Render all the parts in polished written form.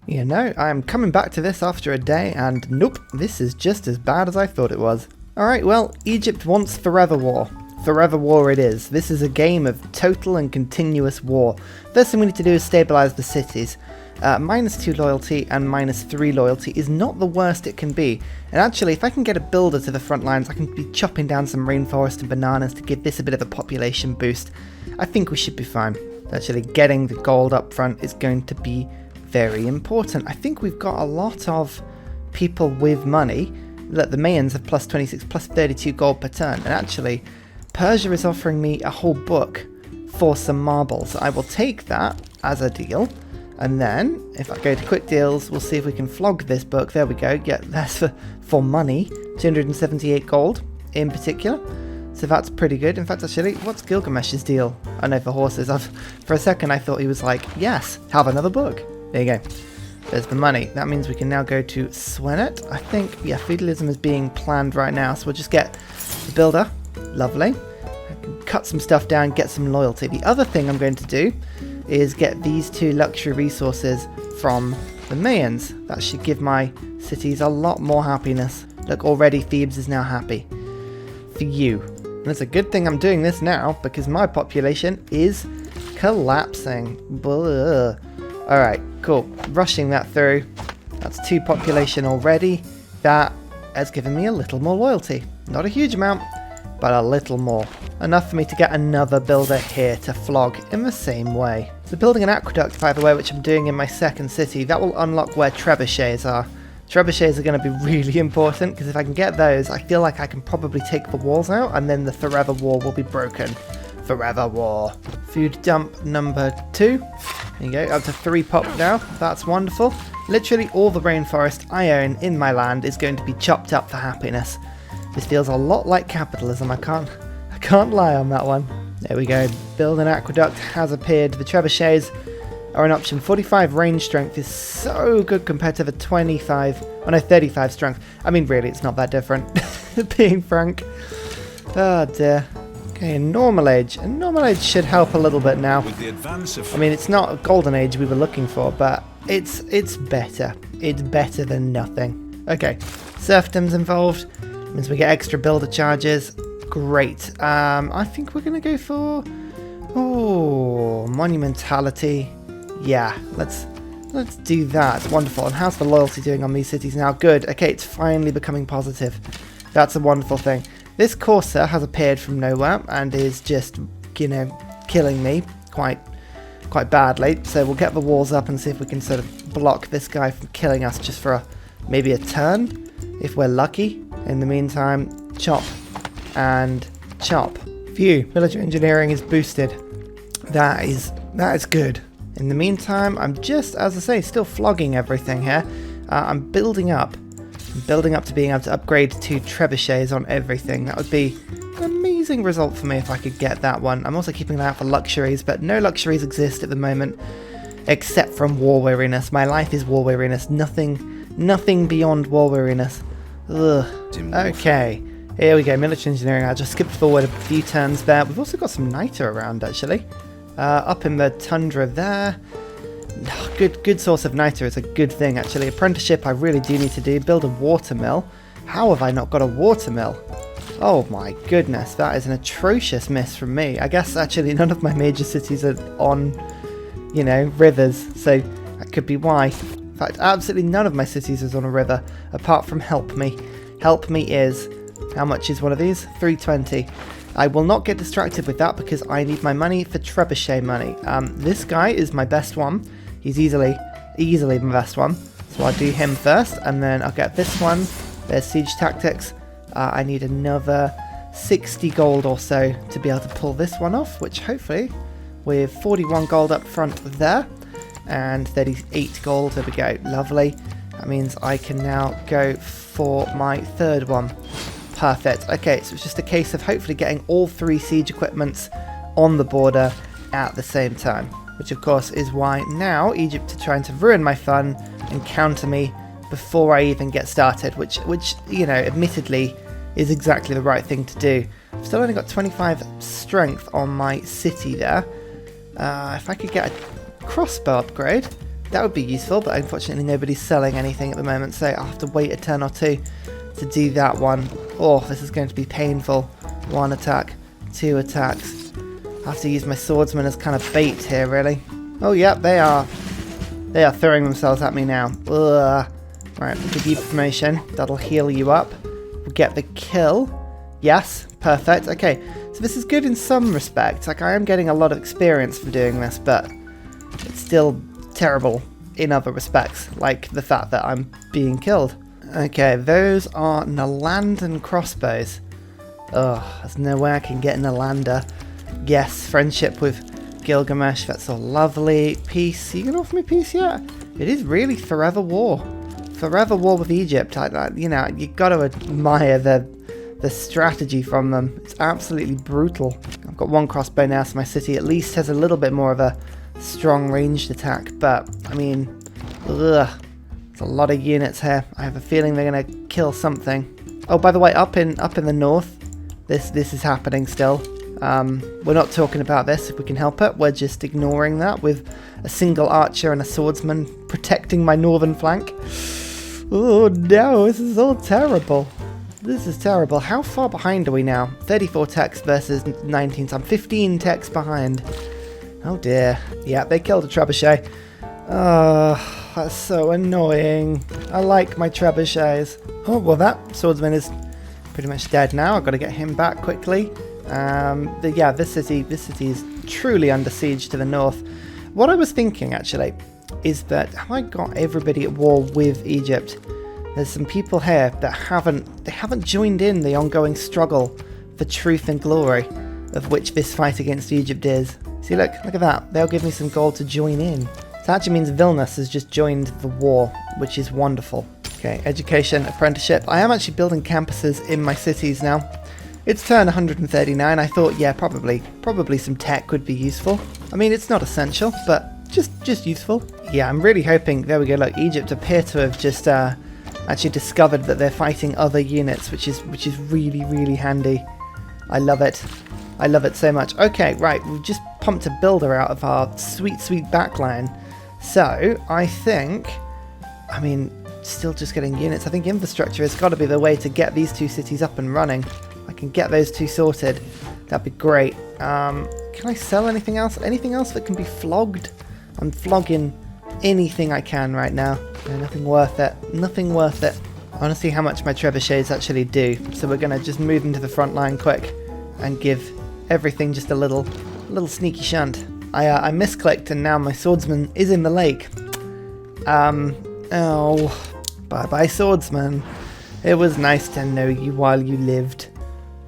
You know, I'm coming back to this after a day, and nope, this is just as bad as I thought it was. Alright, well, Egypt wants forever war. Forever war it is. This is a game of total and continuous war. First thing we need to do is stabilize the cities. -2 loyalty and -3 loyalty is not the worst it can be. And actually, if I can get a builder to the front lines, I can be chopping down some rainforest and bananas to give this a bit of a population boost. I think we should be fine. Actually, getting the gold up front is going to be very important. I think we've got a lot of people with money. Look, the Mayans have plus 26, plus 32 gold per turn. And actually, Persia is offering me a whole book for some marbles. I will take that as a deal. And then, if I go to quick deals, we'll see if we can flog this book. There we go. Get that's for money. 278 gold in particular. So that's pretty good. In fact, actually, what's Gilgamesh's deal? I know for horses. For a second, I thought he was like, yes, have another book. There you go. There's the money. That means we can now go to Swenet. I think, yeah, feudalism is being planned right now. So we'll just get the builder. Lovely. I can cut some stuff down, get some loyalty. The other thing I'm going to do is get these 2 luxury resources from the Mayans. That should give my cities a lot more happiness. Look, already Thebes is now happy. For you. And it's a good thing I'm doing this now, because my population is collapsing. Blah. Alright, cool. Rushing that through. That's 2 population already. That has given me a little more loyalty. Not a huge amount, but a little more. Enough for me to get another builder here to flog in the same way. So building an aqueduct, by the way, which I'm doing in my second city, that will unlock where trebuchets are. Trebuchets are going to be really important, because if I can get those, I feel like I can probably take the walls out, and then the forever war will be broken. Forever war. Food dump number 2. There you go, up to 3 pop now. That's wonderful. Literally all the rainforest I own in my land is going to be chopped up for happiness. This feels a lot like capitalism. I can't lie on that one. There we go. Build an aqueduct has appeared. The trebuchets are an option. 45 range strength is so good compared to the 25. Oh no, 35 strength. I mean, really, it's not that different. Being frank. Oh dear. Okay, normal age. And normal age should help a little bit now. I mean, it's not a golden age we were looking for, but it's better. It's better than nothing. Okay, serfdom's involved. Means we get extra builder charges. Great. I think we're going to go for... Oh, monumentality. Yeah, let's do that. Wonderful. And how's the loyalty doing on these cities now? Good. Okay, it's finally becoming positive. That's a wonderful thing. This courser has appeared from nowhere and is just, you know, killing me quite badly. So we'll get the walls up and see if we can sort of block this guy from killing us just for maybe a turn, if we're lucky. In the meantime, chop and chop. Phew, military engineering is boosted. That is good. In the meantime, I'm just, as I say, still flogging everything here. I'm building up to being able to upgrade to trebuchets on everything. That would be an amazing result for me if I could get that one. I'm also keeping an eye out for luxuries, but no luxuries exist at the moment except from war weariness. My life is war weariness. Nothing beyond war weariness. Ugh. Okay, here we go. Military engineering. I just skipped forward a few turns there. We've also got some niter around actually. Up in the tundra there. Good source of niter is a good thing actually. Apprenticeship I really do need to do. Build a watermill. How have I not got a watermill? Oh my goodness, that is an atrocious miss from me. I guess actually none of my major cities are on, you know, rivers, so that could be why. In fact, absolutely none of my cities is on a river, apart from Help Me. Help Me is, how much is one of these? 320. I will not get distracted with that because I need my money for trebuchet money. This guy is my best one. He's easily my best one. So I'll do him first, and then I'll get this one. There's siege tactics. I need another 60 gold or so to be able to pull this one off, which hopefully, with 41 gold up front there, and 38 gold, there we go, lovely. That means I can now go for my third one. Perfect. Okay, so it's just a case of hopefully getting all 3 siege equipments on the border at the same time. Which of course is why now Egypt are trying to ruin my fun and counter me before I even get started, which you know, admittedly is exactly the right thing to do. I've still only got 25 strength on my city there. If I could get a crossbow upgrade, That would be useful, but unfortunately nobody's selling anything at the moment, so I'll have to wait a turn or two to do that one. Oh, this is going to be painful. 1 attack, 2 attacks. I have to use my swordsman as kind of bait here, really. Oh, yeah, they are throwing themselves at me now. Ugh. Right, we'll give you promotion. That'll heal you up. We'll get the kill. Yes, perfect. Okay, so this is good in some respects. Like, I am getting a lot of experience for doing this, but it's still terrible in other respects, like the fact that I'm being killed. Okay, those are Nalandan crossbows. Ugh, there's no way I can get Nalanda. Yes, friendship with Gilgamesh, that's all lovely. Peace, you can offer me peace yet? It is really forever war. Forever war with Egypt. You know, you got to admire the strategy from them. It's absolutely brutal. I've got 1 crossbow now, so my city at least has a little bit more of a strong ranged attack, but I mean, ugh, there's a lot of units here. I have a feeling they're gonna kill something. Oh, by the way, up in the north, this is happening still. We're not talking about this if we can help it. We're just ignoring that with a single archer and a swordsman protecting my northern flank. Oh no, this is all terrible. This is terrible. How far behind are we now? 34 techs versus 19, so I'm 15 techs behind. Oh dear. Yeah, they killed a trebuchet. That's so annoying. I like my trebuchets. Oh, well, that swordsman is pretty much dead now. I've got to get him back quickly. Yeah, this city is truly under siege to the north. What I was thinking, actually, is that have I got everybody at war with Egypt? There's some people here that haven't joined in the ongoing struggle for truth and glory, of which this fight against Egypt is. See, look at that. They'll give me some gold to join in. So that actually means Vilnius has just joined the war, which is wonderful. Okay, education, apprenticeship. I am actually building campuses in my cities now. It's turn 139. I thought, yeah, probably some tech would be useful. I mean, it's not essential, but just useful. Yeah, I'm really hoping. There we go. Look, Egypt appear to have just actually discovered that they're fighting other units, which is really, really handy. I love it. I love it so much. Okay, right, we've just pumped a builder out of our sweet backline. So, I think, I mean, still just getting units. I think infrastructure has got to be the way to get these 2 cities up and running. I can get those 2 sorted. That'd be great. Can I sell anything else? Anything else that can be flogged? I'm flogging anything I can right now. No, nothing worth it. Nothing worth it. I want to see how much my trebuchets actually do. So we're going to just move into the front line quick and give everything just a little sneaky shunt. I misclicked and now my swordsman is in the lake. Oh, bye swordsman. It was nice to know you while you lived.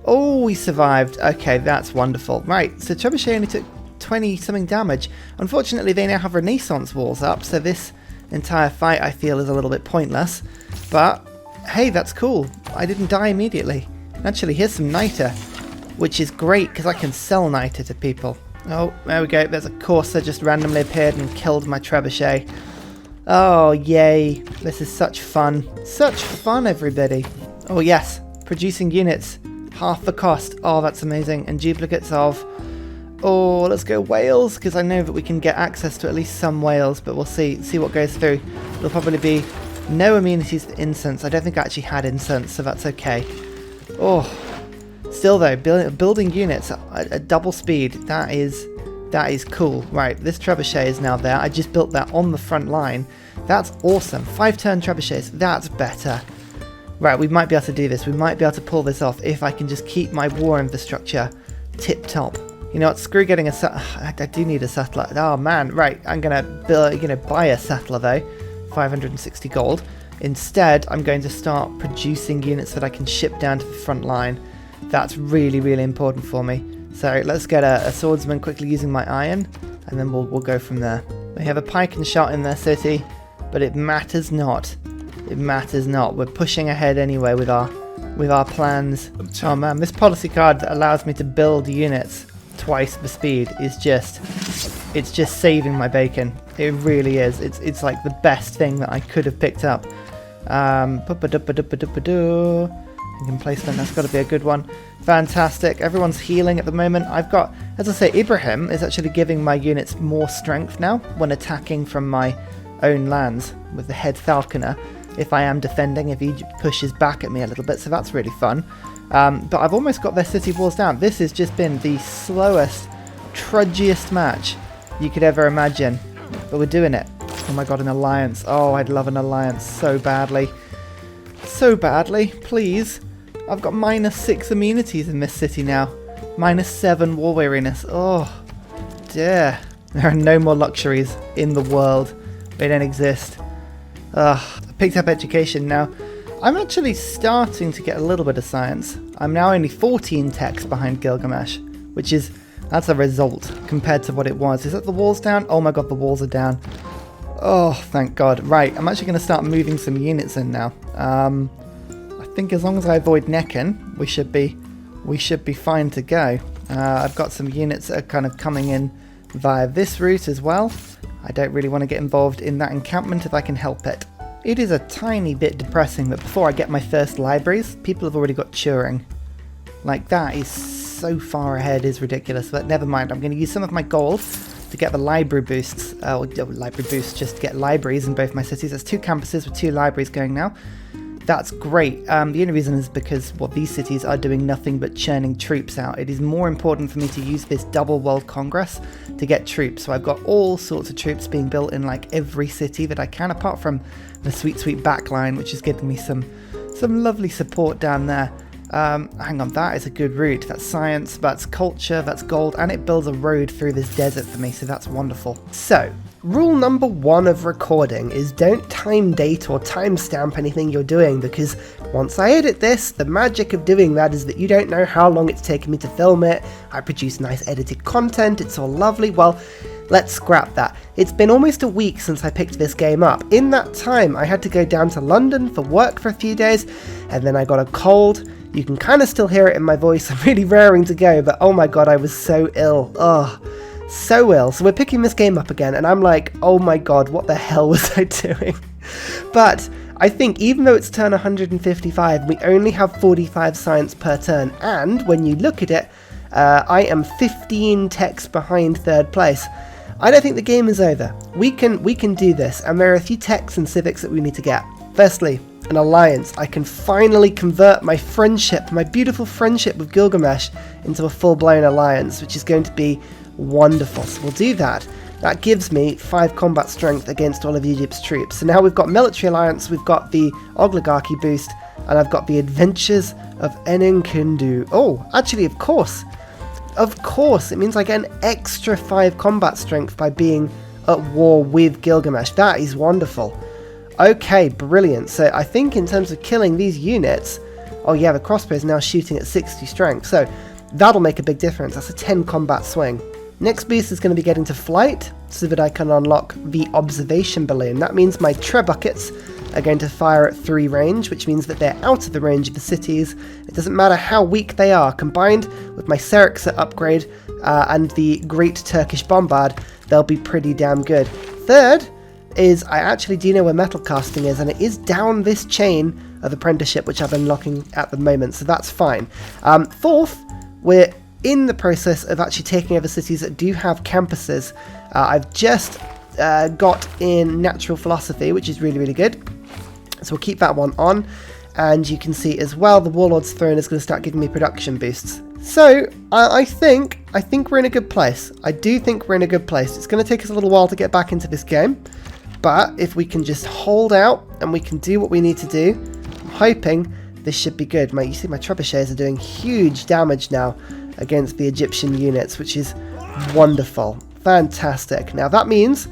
Oh, we survived. Okay, that's wonderful. Right, so trebuchet only took 20 something damage. Unfortunately, they now have Renaissance walls up, so this entire fight I feel is a little bit pointless. But hey, that's cool. I didn't die immediately. Actually, here's some niter, which is great because I can sell niter to people. Oh, there we go. There's a courser just randomly appeared and killed my trebuchet. Oh, yay. This is such fun. Such fun, everybody. Oh, yes. Producing units. Half the cost. Oh, that's amazing. And duplicates of... Oh, let's go whales, because I know that we can get access to at least some whales, but we'll see what goes through. There'll probably be no immunities to incense. I don't think I actually had incense, so that's okay. Oh, still though, building units at double speed, that is cool. Right, this trebuchet is now there. I just built that on the front line. That's awesome. 5-turn trebuchets, that's better. Right, we might be able to do this. We might be able to pull this off if I can just keep my war infrastructure tip-top. You know what, screw getting a settler. I do need a settler. Oh man, right, I'm gonna buy a settler though. 560 gold. Instead, I'm going to start producing units that I can ship down to the front line. That's really, really important for me. So let's get a swordsman quickly using my iron, and then we'll go from there. They have a pike and shot in their city, but it matters not. It matters not. We're pushing ahead anyway with our plans. Oh man, this policy card that allows me to build units twice the speed is just saving my bacon. It really is. It's like the best thing that I could have picked up. Income placement, that's got to be a good one. Fantastic. Everyone's healing at the moment. I've got, as I say, Ibrahim is actually giving my units more strength now when attacking from my own lands with the head falconer if I am defending, if Egypt pushes back at me a little bit, so that's really fun. But I've almost got their city walls down. This has just been the slowest, trudgiest match you could ever imagine, but we're doing it. Oh my god, an alliance. Oh, I'd love an alliance so badly. So badly, please. I've got -6 amenities in this city now. -7 war weariness. Oh, dear. There are no more luxuries in the world. They don't exist. I picked up education now. I'm actually starting to get a little bit of science. I'm now only 14 techs behind Gilgamesh, which is, that's a result compared to what it was. Is that the walls down? Oh my god, the walls are down. Oh, thank god. Right, I'm actually going to start moving some units in now. I think as long as I avoid necking, we should be fine to go. I've got some units that are kind of coming in via this route as well. I don't really want to get involved in that encampment if I can help it. It is a tiny bit depressing that before I get my first libraries, people have already got Turing. Like, that is so far ahead, is ridiculous, but never mind. I'm going to use some of my gold to get the library boosts, just to get libraries in both my cities. There's 2 campuses with 2 libraries going now. That's great. The only reason is because, well, these cities are doing nothing but churning troops out. It is more important for me to use this double world congress to get troops. So I've got all sorts of troops being built in like every city that I can, apart from the sweet backline, which is giving me some lovely support down there. Hang on, that is a good route. That's science, that's culture, that's gold, and it builds a road through this desert for me, so that's wonderful. So, rule number 1 of recording is don't time date or timestamp anything you're doing, because once I edit this, the magic of doing that is that you don't know how long it's taken me to film it. I produce nice edited content, it's all lovely. Well, let's scrap that. It's been almost a week since I picked this game up. In that time, I had to go down to London for work for a few days, and then I got a cold. You can kind of still hear it in my voice. I'm really raring to go, but oh my god, I was so ill. Oh, so ill. So we're picking this game up again, and I'm like, oh my god, what the hell was I doing? But I think even though it's turn 155, we only have 45 science per turn, and when you look at it, I am 15 techs behind third place. I don't think the game is over. We can do this, and there are a few techs and civics that we need to get. Firstly, an alliance. I can finally convert my friendship, my beautiful friendship with Gilgamesh, into a full-blown alliance, which is going to be wonderful. So we'll do that. That gives me 5 combat strength against all of Egypt's troops. So now we've got military alliance, we've got the oligarchy boost, and I've got the adventures of Enenkindu. Oh, actually, of course. Of course, it means I get an extra 5 combat strength by being at war with Gilgamesh. That is wonderful. Okay, brilliant. So I think in terms of killing these units, oh yeah, the crossbow is now shooting at 60 strength, so that'll make a big difference. That's a 10 combat swing. Next boost is going to be getting to flight, so that I can unlock the observation balloon. That means my trebuchets are going to fire at 3 range, which means that they're out of the range of the cities. It doesn't matter how weak they are. Combined with my Serexer upgrade and the Great Turkish Bombard, they'll be pretty damn good. Third is I actually do know where metal casting is, and it is down this chain of apprenticeship which I'm unlocking at the moment, so that's fine. Fourth, we're in the process of actually taking over cities that do have campuses. I've just got in natural philosophy, which is really good, so we'll keep that one on. And you can see as well the Warlord's Throne is going to start giving me production boosts. So I think we're in a good place. I do think we're in a good place. It's going to take us a little while to get back into this game, but if we can just hold out and we can do what we need to do, I'm hoping this should be good. You see my trebuchets are doing huge damage now against the Egyptian units, which is wonderful. Fantastic. Now that means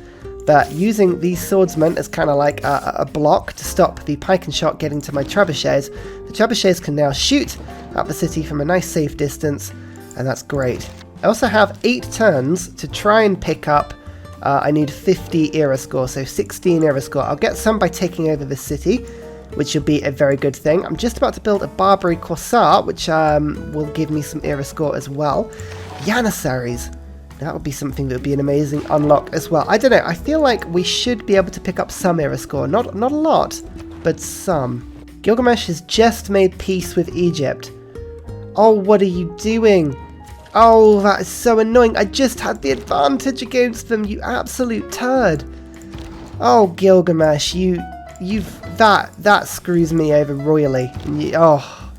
that using these swordsmen as kind of like a block to stop the pike and shot getting to my trebuchets, the trebuchets can now shoot at the city from a nice safe distance, and that's great. I also have 8 turns to try and pick up, I need 50 era score, so 16 era score. I'll get some by taking over this city, which will be a very good thing. I'm just about to build a Barbary Corsar, which will give me some era score as well. Janissaries. That would be something that would be an amazing unlock as well. I don't know, I feel like we should be able to pick up some era score. Not a lot, but some. Gilgamesh has just made peace with Egypt. Oh, what are you doing? Oh, that is so annoying. I just had the advantage against them, you absolute turd. Oh, Gilgamesh, that screws me over royally. Oh,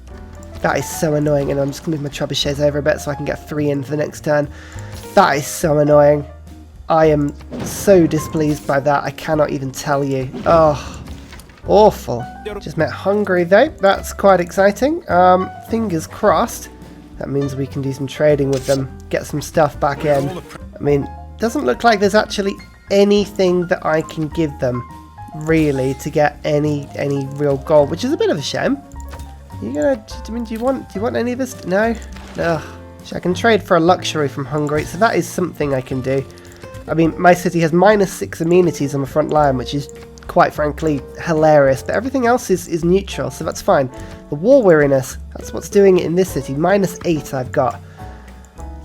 that is so annoying. And I'm just going to move my trebuchets over a bit so I can get 3 in for the next turn. That is so annoying. I am so displeased by that. I cannot even tell you. Oh, awful. Just met Hungary though. That's quite exciting. Fingers crossed. That means we can do some trading with them. Get some stuff back in. I mean, doesn't look like there's actually anything that I can give them really to get any real gold, which is a bit of a shame. Do you want any of this? No. Ugh. So I can trade for a luxury from Hungary, so that is something I can do. I mean, my city has -6 amenities on the front line, which is quite frankly hilarious, but everything else is neutral, so that's fine. The war weariness, that's what's doing it in this city. -8 I've got.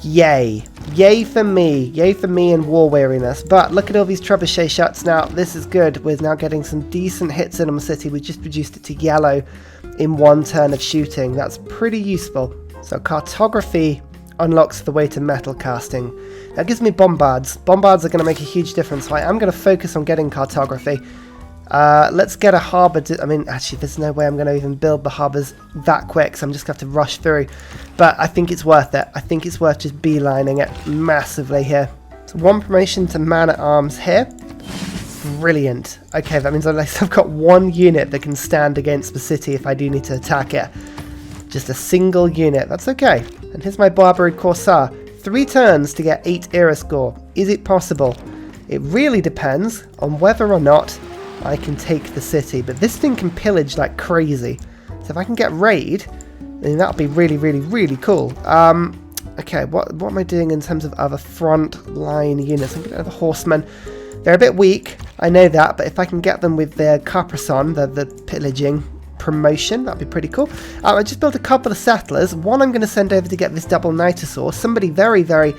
Yay. Yay for me. Yay for me and war weariness. But look at all these trebuchet shots now. This is good. We're now getting some decent hits in on the city. We just reduced it to yellow in 1 turn of shooting. That's pretty useful. So cartography unlocks the way to metal casting. That gives me bombards. Bombards are going to make a huge difference. So I am going to focus on getting cartography. Let's get a harbour. I mean, actually, there's no way I'm going to even build the harbours that quick, so I'm just going to have to rush through. But I think it's worth it. I think it's worth just beelining it massively here. So 1 promotion to man-at-arms here. Brilliant. Okay, that means at least I've got 1 unit that can stand against the city if I do need to attack it. Just a single unit. That's okay. And here's my Barbary Corsair. 3 turns to get 8 era score. Is it possible? It really depends on whether or not I can take the city, but this thing can pillage like crazy. So if I can get raid, then that'll be really, really, really cool. Okay, what am I doing in terms of other front line units? I'm going to have the horsemen. They're a bit weak, I know that, but if I can get them with their Caprison, the pillaging promotion, that'd be pretty cool. I just built a couple of settlers. One I'm going to send over to get this double Nitosaur. Somebody very, very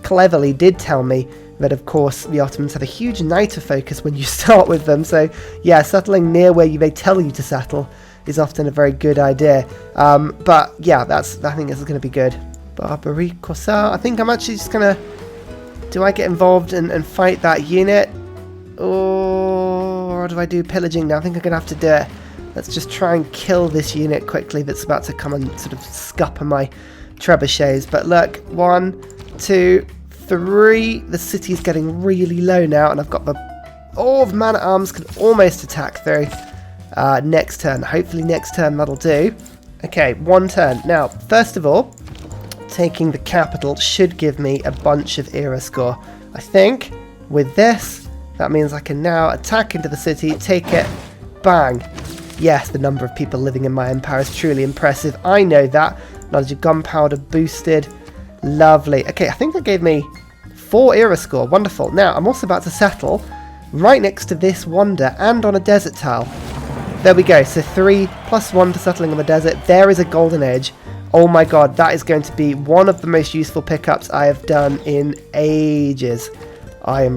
cleverly did tell me that, of course, the Ottomans have a huge Niter focus when you start with them. So, yeah, settling near where they tell you to settle is often a very good idea. But, yeah, I think this is going to be good. Barbary Corsair. I think I'm actually just going to... Do I get involved and fight that unit? Or do I do pillaging now? I think I'm going to have to do it. Let's just try and kill this unit quickly that's about to come and sort of scupper my trebuchets. But look, 1, 2... 3, the city's getting really low now, and I've got the... All of man-at-arms can almost attack through next turn. Hopefully next turn that'll do. Okay, 1 turn. Now, first of all, taking the capital should give me a bunch of era score. I think with this, that means I can now attack into the city, take it, bang. Yes, the number of people living in my empire is truly impressive. I know that. Knowledge of gunpowder boosted. Lovely. Okay, I think that gave me 4 era score. Wonderful. Now, I'm also about to settle right next to this wonder and on a desert tile. There we go. So 3 + 1 for settling on the desert. There is a golden age. Oh my god, that is going to be one of the most useful pickups I have done in ages. I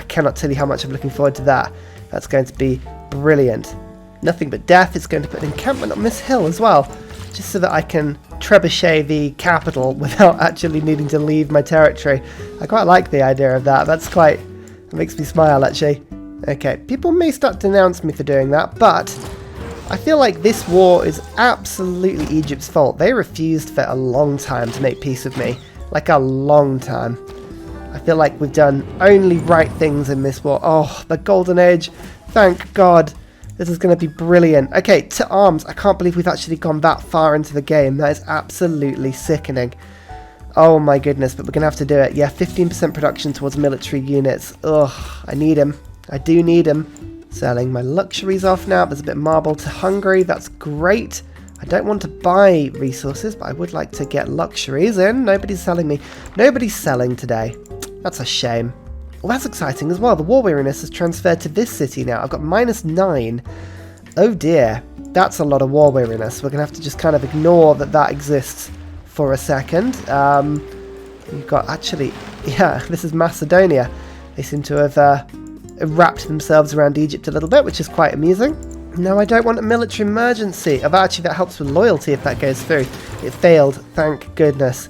cannot tell you how much I'm looking forward to that. That's going to be brilliant. Nothing but death. It's going to put an encampment on this hill as well, just so that I can trebuchet the capital without actually needing to leave my territory. I quite like the idea of that. That makes me smile, actually. Okay, people may start to denounce me for doing that, but I feel like this war is absolutely Egypt's fault. They refused for a long time to make peace with me. Like a long time. I feel like we've done only right things in this war. Oh, the Golden Age. Thank God. This is going to be brilliant. Okay, to arms. I can't believe we've actually gone that far into the game. That is absolutely sickening. Oh my goodness, but we're going to have to do it. Yeah, 15% production towards military units. Ugh, I need him. I do need him. Selling my luxuries off now. There's a bit of marble to Hungary. That's great. I don't want to buy resources, but I would like to get luxuries in. Nobody's selling me. Nobody's selling today. That's a shame. Well, that's exciting as well. The war weariness has transferred to this city now. I've got -9. Oh dear. That's a lot of war weariness. We're going to have to just kind of ignore that exists for a second. You've got actually... Yeah, this is Macedonia. They seem to have wrapped themselves around Egypt a little bit, which is quite amusing. No, I don't want a military emergency. Oh, actually, that helps with loyalty if that goes through. It failed. Thank goodness.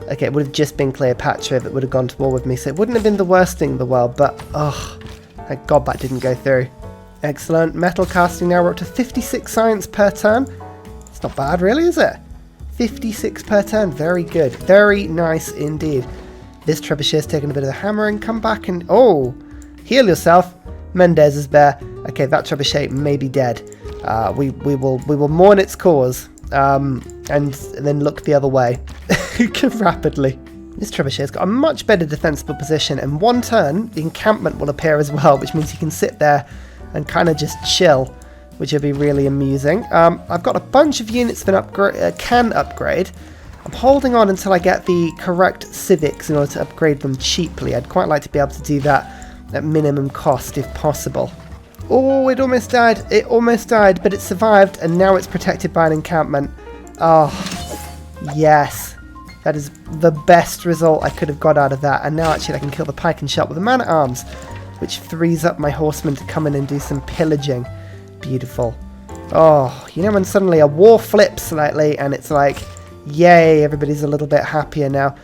Okay, it would have just been Cleopatra that would have gone to war with me, so it wouldn't have been the worst thing in the world, but, oh, Thank God that didn't go through. Excellent. Metal casting now. We're up to 56 science per turn. It's not bad, really, is it? 56 per turn. Very good. Very nice indeed. This trebuchet's taken a bit of a hammering. Come back and... Oh! Heal yourself. Mendez is there. Okay, that trebuchet may be dead. We will mourn its cause. And then look the other way. Rapidly. This trebuchet's got a much better defensible position. In one turn, the encampment will appear as well, which means you can sit there and kind of just chill, which will be really amusing. I've got a bunch of units that can upgrade. I'm holding on until I get the correct civics in order to upgrade them cheaply. I'd quite like to be able to do that at minimum cost if possible. Oh, it almost died. It almost died, but it survived, and now it's protected by an encampment. Oh, yes. That is the best result I could have got out of that. And now actually I can kill the pike and shot with a man-at-arms, which frees up my horsemen to come in and do some pillaging. Beautiful. Oh, you know when suddenly a war flips slightly and it's like, yay, everybody's a little bit happier now.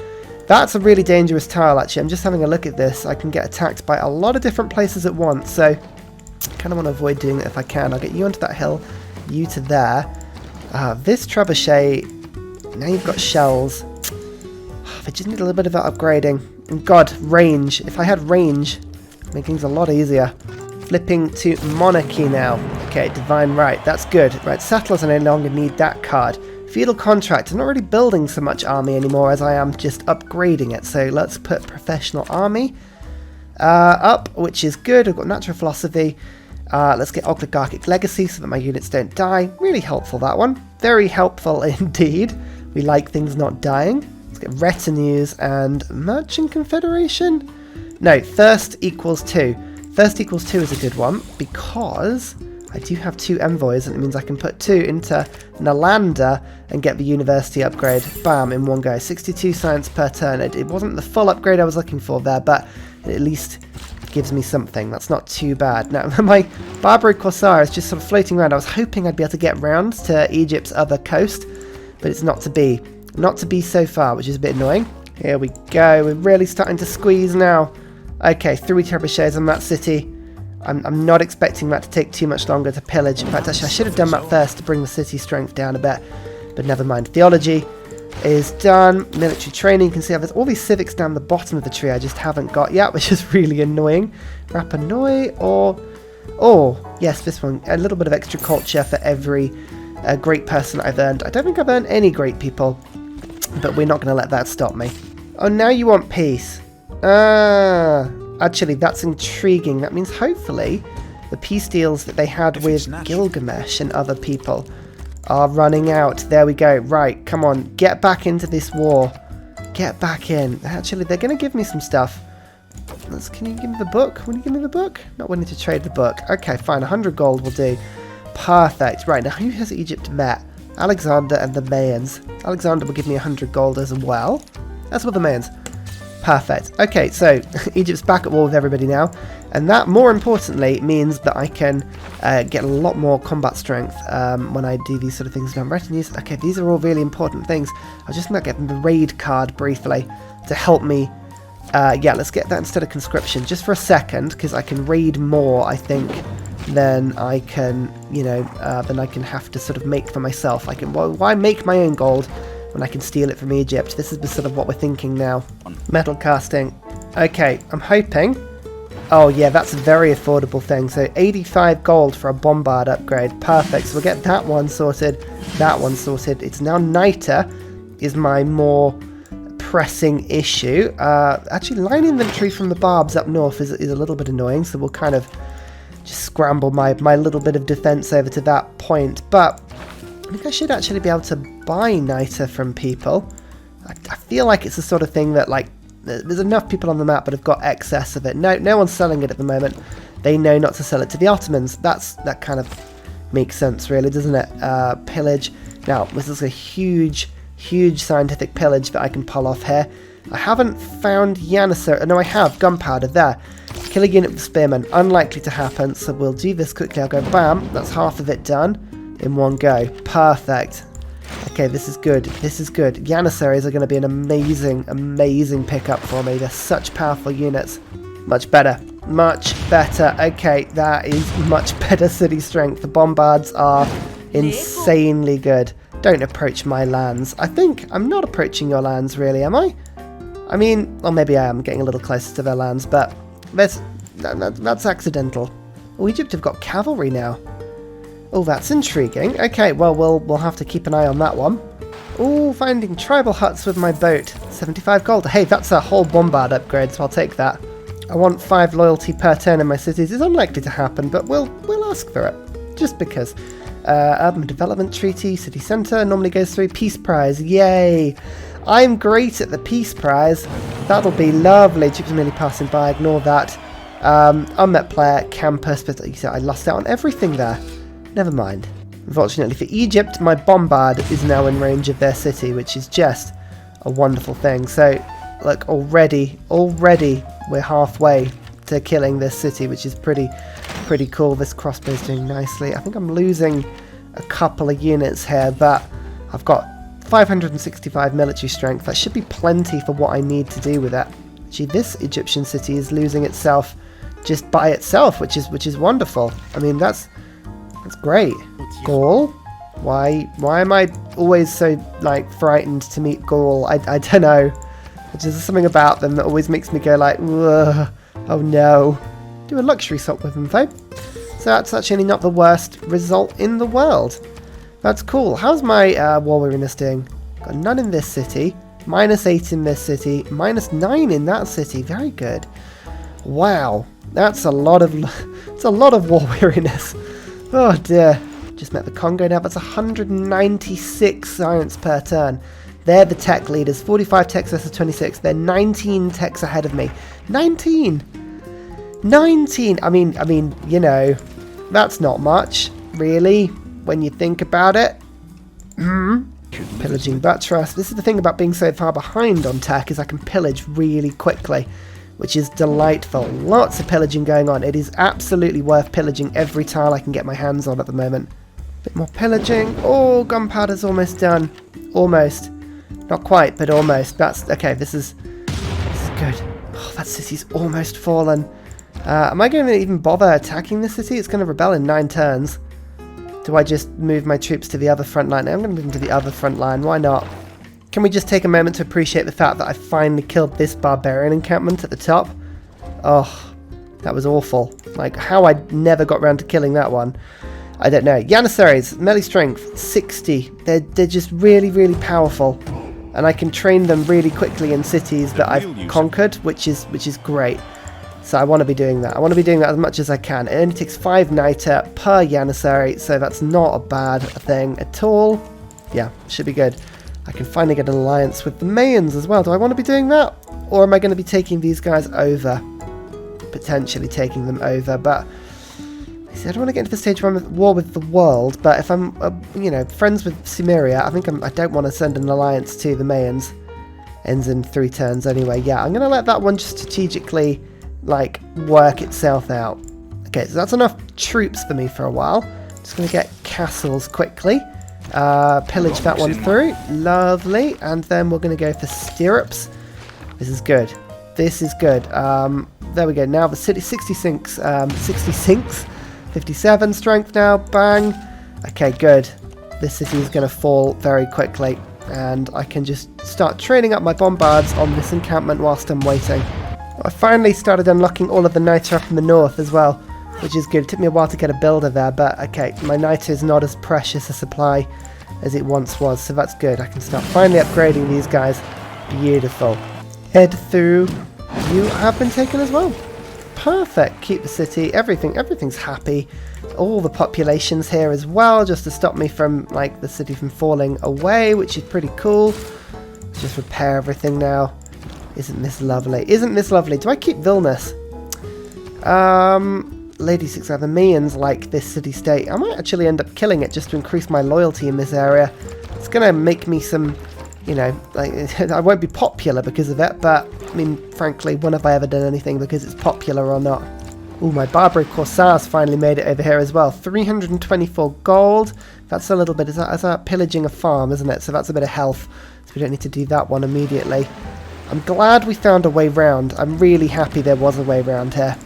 That's a really dangerous tile, actually. I'm just having a look at this. I can get attacked by a lot of different places at once, so I kind of want to avoid doing it if I can. I'll get you onto that hill, you to there. This trebuchet, now you've got shells. I just need a little bit of upgrading. And God, range. If I had range, it'd make things a lot easier. Flipping to monarchy now. Okay, divine right. That's good. Right, settlers, I no longer need that card. Feudal contract. I'm not really building so much army anymore as I am just upgrading it. So let's put professional army up, which is good. I've got natural philosophy. Let's get oligarchic legacy so that my units don't die. Really helpful, that one. Very helpful indeed. We like things not dying. Let's get retinues and merchant confederation. No, thirst equals 2. Thirst equals 2 is a good one because I do have 2 envoys, and it means I can put 2 into Nalanda and get the university upgrade. Bam, in one go. 62 science per turn. It wasn't the full upgrade I was looking for there, but it at least gives me something. That's not too bad. Now, my Barbary Corsair is just sort of floating around. I was hoping I'd be able to get round to Egypt's other coast, but it's not to be. Not to be so far, which is a bit annoying. Here we go. We're really starting to squeeze now. Okay, 3 trebuchets on that city. I'm not expecting that to take too much longer to pillage. In fact, actually, I should have done that first to bring the city strength down a bit. But never mind. Theology is done. Military training. You can see there's all these civics down the bottom of the tree I just haven't got yet, which is really annoying. Rapa Nui or... Oh, yes, this one. A little bit of extra culture for every great person I've earned. I don't think I've earned any great people, but we're not going to let that stop me. Oh, now you want peace. Actually, that's intriguing. That means hopefully the peace deals that they had with Gilgamesh and other people are running out. There we go. Right, come on. Get back into this war. Get back in. Actually, they're going to give me some stuff. Can you give me the book? Will you give me the book? Not willing to trade the book. Okay, fine. 100 gold will do. Perfect. Right, now who has Egypt met? Alexander and the Mayans. Alexander will give me 100 gold as well. That's what the Mayans. Perfect. Okay, so Egypt's back at war with everybody now, and that, more importantly, means that I can get a lot more combat strength when I do these sort of things down retinues. Okay, these are all really important things. I just want to get the raid card briefly to help me. Yeah, let's get that instead of conscription, just for a second, because I can raid more, I think, than I can, you know, than I can have to sort of make for myself. I can, well, why make my own gold when I can steal it from Egypt? This is the sort of what we're thinking now. Metal casting. Okay, I'm hoping. Oh yeah, that's a very affordable thing. So 85 gold for a bombard upgrade. Perfect. So we'll get that one sorted. That one sorted. It's now Niter is my more pressing issue. Actually, line inventory from the barbs up north is a little bit annoying. So we'll kind of just scramble my little bit of defense over to that point. But I think I should actually be able to buy Niter from people. I feel like it's the sort of thing that, like, there's enough people on the map but have got excess of it. No one's selling it at the moment. They know not to sell it to the Ottomans. That kind of makes sense, really, doesn't it? Pillage. Now, this is a huge scientific pillage that I can pull off here. I haven't found Janissary. No, I have. Gunpowder there. Kill a unit with spearmen. Unlikely to happen, so we'll do this quickly. I'll go bam. That's half of it done in one go. Perfect. Okay, this is good. This is good. Janissaries are going to be an amazing pickup for me. They're such powerful units. Much better. much better. Okay, that is much better city strength. The bombards are insanely good. Don't approach my lands. I think I'm not approaching your lands, really, am I? I mean, well, maybe I am getting a little closer to their lands, but that's accidental. Oh, Egypt have got cavalry now. Oh, that's intriguing. Okay, well, we'll have to keep an eye on that one. Oh, finding tribal huts with my boat. 75 gold. Hey, that's a whole bombard upgrade, so I'll take that. I want 5 loyalty per turn in my cities. It's unlikely to happen, but we'll ask for it. Just because. Urban Development Treaty, City Centre, normally goes through. Peace Prize. Yay! I'm great at the Peace Prize. That'll be lovely. Troops merely passing by. Ignore that. Unmet player, campus, but you said I lost out on everything there. Never mind. Unfortunately for Egypt, my bombard is now in range of their city, which is just a wonderful thing. So, look, already we're halfway to killing this city, which is pretty cool. This crossbow's doing nicely. I think I'm losing a couple of units here, but I've got 565 military strength. That should be plenty for what I need to do with it. Actually, this Egyptian city is losing itself just by itself, which is wonderful. I mean, that's great. Gaul? Why am I always so, like, frightened to meet Gaul? I don't know. There's just something about them that always makes me go like, ugh, oh no. Do a luxury swap with them, though. So that's actually not the worst result in the world. That's cool. How's my war weariness doing? Got none in this city. -8 in this city. -9 in that city. Very good. Wow. That's a lot of war weariness. Oh dear. Just met the Congo now. That's 196 science per turn. They're the tech leaders. 45 techs versus 26. They're 19 techs ahead of me. 19! 19! I mean, you know, that's not much, really, when you think about it. Pillaging buttress. This is the thing about being so far behind on tech, is I can pillage really quickly, which is delightful. Lots of pillaging going on. It is absolutely worth pillaging every tile I can get my hands on at the moment. Bit more pillaging. Oh, gunpowder's almost done. Almost. Not quite, but almost. That's okay. This is good. Oh, that city's almost fallen. Am I going to even bother attacking this city? It's going to rebel in 9 turns. Do I just move my troops to the other front line? I'm going to move them to the other front line. Why not? Can we just take a moment to appreciate the fact that I finally killed this barbarian encampment at the top? Oh, that was awful. Like, how I never got around to killing that one, I don't know. Janissaries, melee strength, 60. They're just really, really powerful. And I can train them really quickly in cities that I've conquered, which is great. So I want to be doing that. I want to be doing that as much as I can. It only takes 5 niter per Janissary, so that's not a bad thing at all. Yeah, should be good. I can finally get an alliance with the Mayans as well. Do I want to be doing that? Or am I going to be taking these guys over? Potentially taking them over, but I don't want to get into the stage where I'm at war with the world, but if I'm, you know, friends with Sumeria, I don't want to send an alliance to the Mayans. Ends in 3 turns anyway. Yeah, I'm going to let that one just strategically, like, work itself out. Okay, so that's enough troops for me for a while. Just going to get castles quickly. Pillage that one through. Lovely. And then we're going to go for stirrups. This is good. This is good. There we go. Now the city, 66, 57 strength now. Bang. Okay, good. This city is going to fall very quickly. And I can just start training up my bombards on this encampment whilst I'm waiting. I finally started unlocking all of the niter up in the north as well, which is good. It took me a while to get a builder there, but okay, my niter is not as precious a supply as it once was, so that's good. I can start finally upgrading these guys. Beautiful. Head through. You have been taken as well. Perfect. Keep the city. Everything's happy. All the populations here as well, just to stop me from, like, the city from falling away, which is pretty cool. Just repair everything now. Isn't this lovely? Isn't this lovely? Do I keep Vilnius? Lady 6 the Mayans like this city-state. I might actually end up killing it just to increase my loyalty in this area. It's going to make me some, you know, like, I won't be popular because of it, but, I mean, frankly, when have I ever done anything because it's popular or not? Ooh, my Barbary Corsairs finally made it over here as well. 324 gold. That's a little bit, is that pillaging a farm, isn't it? So that's a bit of health. So we don't need to do that one immediately. I'm glad we found a way round. I'm really happy there was a way round here.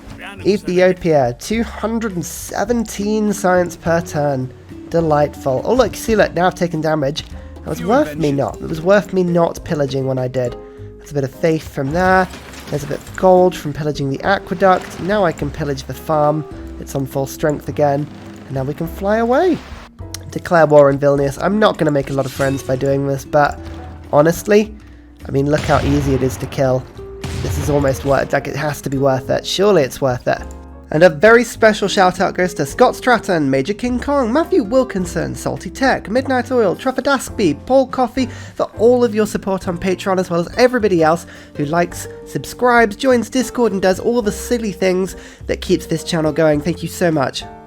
Ethiopia, 217 science per turn. Delightful. Oh look, see look, now I've taken damage. It was worth me not. It was worth me not pillaging when I did. There's a bit of faith from there. There's a bit of gold from pillaging the aqueduct. Now I can pillage the farm. It's on full strength again. And now we can fly away. Declare war on Vilnius. I'm not going to make a lot of friends by doing this, but honestly, I mean, look how easy it is to kill. This is almost worth it. Like, it has to be worth it. Surely it's worth it. And a very special shout out goes to Scott Stratton, Major King Kong, Matthew Wilkinson, Salty Tech, Midnight Oil, Trafford Askby, Paul Coffey, for all of your support on Patreon, as well as everybody else who likes, subscribes, joins Discord and does all the silly things that keeps this channel going. Thank you so much.